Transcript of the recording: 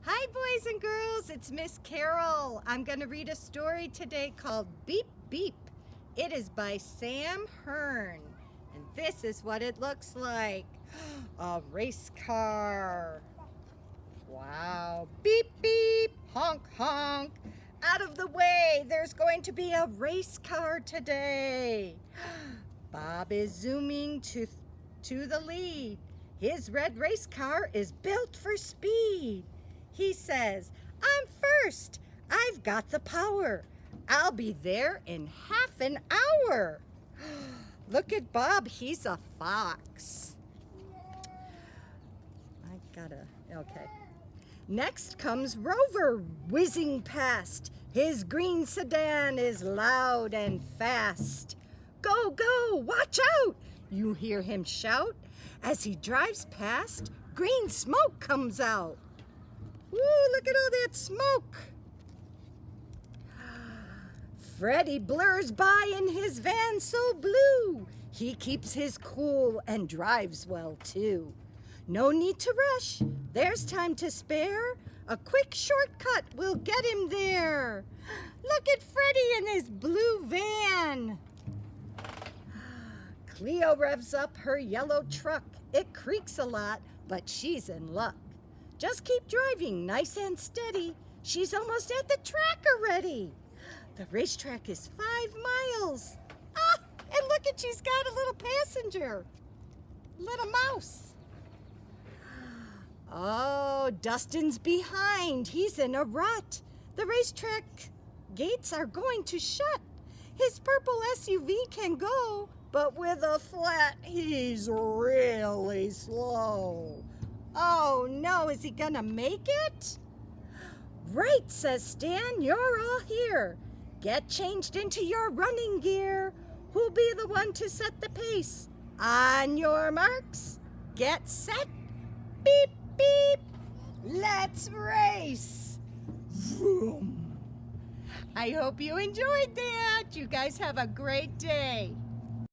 Hi boys and girls, it's Miss Carol. I'm going to read a story today called Beep Beep. It is by Sam Hearn, and this is what it looks like. A race car. Wow. Beep beep, honk honk. Out of the way, there's going to be a race car today. Bob is zooming to the lead. His red race car is built for speed. He says, "I'm first. I've got the power. I'll be there in half an hour." Look at Bob, he's a fox. Okay. Next comes Rover, whizzing past. His green sedan is loud and fast. "Go, go, watch out!" you hear him shout. As he drives past, green smoke comes out. Woo, look at all that smoke. Freddie blurs by in his van so blue. He keeps his cool and drives well too. No need to rush, there's time to spare. A quick shortcut will get him there. Look at Freddie in his blue van. Cleo revs up her yellow truck. It creaks a lot, but she's in luck. Just keep driving nice and steady. She's almost at the track already. The racetrack is 5 miles. Ah, and look at, she's got a little passenger. Little mouse. Oh, Dustin's behind. He's in a rut. The racetrack gates are going to shut. His purple SUV can go, but with a flat, he's really slow. Oh no, is he gonna make it? "Right," says Stan, "you're all here. Get changed into your running gear. Who'll be the one to set the pace? On your marks, get set, beep, beep, let's race." Vroom. I hope you enjoyed that. You guys have a great day.